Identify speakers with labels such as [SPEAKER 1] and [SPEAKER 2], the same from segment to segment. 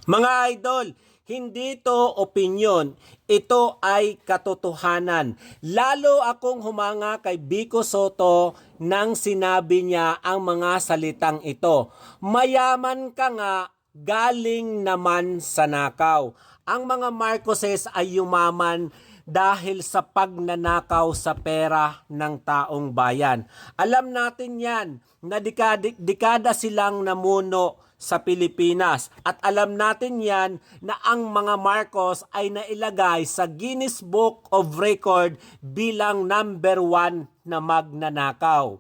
[SPEAKER 1] Mga idol, hindi to opinyon, ito ay katotohanan. Lalo akong humanga kay Vico Sotto nang sinabi niya ang mga salitang ito. Mayaman ka nga, galing naman sa nakaw. Ang mga Marcoses ay yumaman dahil sa pagnanakaw sa pera ng taong bayan. Alam natin yan na dekada silang namuno sa Pilipinas at alam natin yan na ang mga Marcos ay nailagay sa Guinness Book of Record bilang number 1 na magnanakaw.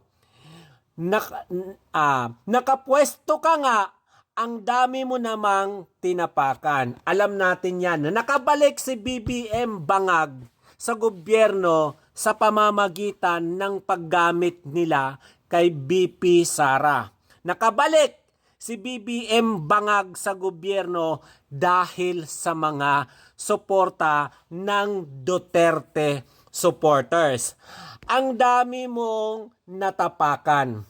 [SPEAKER 1] Nakapwesto ka nga, ang dami mo namang tinapakan. Alam natin yan na nakabalik si BBM Bangag sa gobyerno sa pamamagitan ng paggamit nila kay BP Sara. Nakabalik si BBM Bangag sa gobyerno dahil sa mga suporta ng Duterte supporters. Ang dami mong natapakan.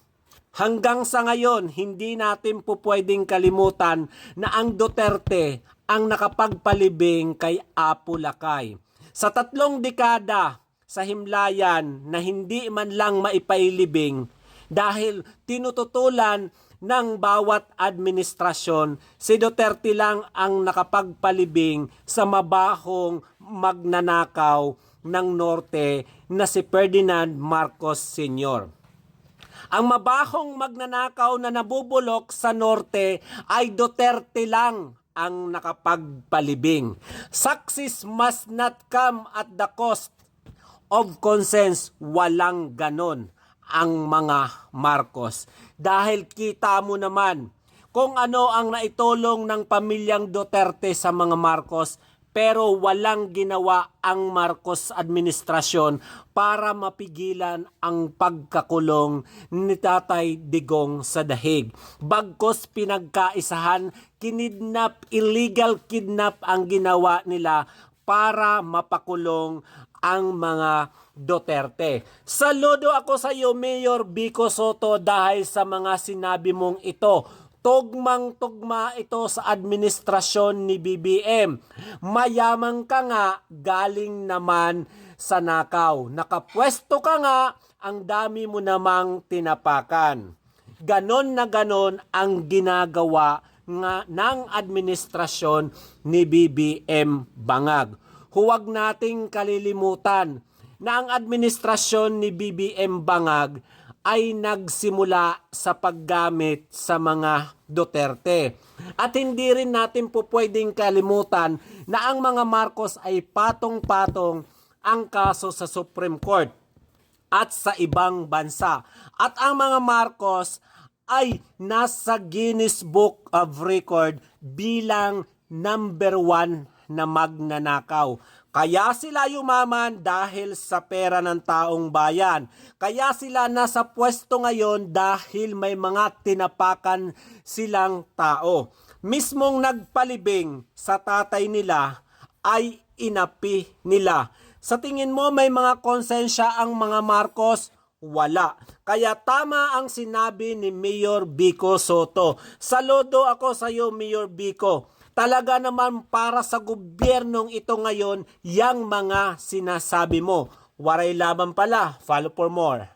[SPEAKER 1] Hanggang sa ngayon, hindi natin po pwedeng kalimutan na ang Duterte ang nakapagpalibing kay Apo Lakay. Sa 3 dekada sa himlayan na hindi man lang maipailibing dahil tinututulan ng bawat administrasyon, si Duterte lang ang nakapagpalibing sa mabahong magnanakaw ng Norte na si Ferdinand Marcos Sr. Ang mabahong magnanakaw na nabubulok sa Norte ay Duterte lang ang nakapagpalibing. Success must not come at the cost of conscience. Walang ganon ang mga Marcos. Dahil kita mo naman kung ano ang naitulong ng pamilyang Duterte sa mga Marcos, pero walang ginawa ang Marcos administrasyon para mapigilan ang pagkakulong ni Tatay Digong sa dahig. Bagkos pinagkaisahan, illegal kidnap ang ginawa nila para mapakulong ang mga Duterte. Saludo ako sa iyo, Mayor Vico Sotto, dahil sa mga sinabi mong ito. Tugmang-tugma ito sa administrasyon ni BBM. Mayaman ka nga, galing naman sa nakaw. Nakapwesto ka nga, ang dami mo namang tinapakan. Ganon na ganon ang ginagawa nga ng administrasyon ni BBM Bangag. Huwag nating kalilimutan na ang administrasyon ni BBM Bangag ay nagsimula sa paggamit sa mga Duterte. At hindi rin natin po pwedeng kalimutan na ang mga Marcos ay patong-patong ang kaso sa Supreme Court at sa ibang bansa. At ang mga Marcos ay nasa Guinness Book of Record bilang number 1 na magnanakaw. Kaya sila yumaman dahil sa pera ng taong bayan. Kaya sila nasa pwesto ngayon dahil may mga tinapakan silang tao. Mismong nagpalibing sa tatay nila ay inapi nila. Sa tingin mo may mga konsensya ang mga Marcos? Wala. Kaya tama ang sinabi ni Mayor Vico Sotto. Saludo ako sa iyo, Mayor Vico. Talaga naman para sa gobyernong ito ngayon, yang mga sinasabi mo. Waray laban pala. Follow for more.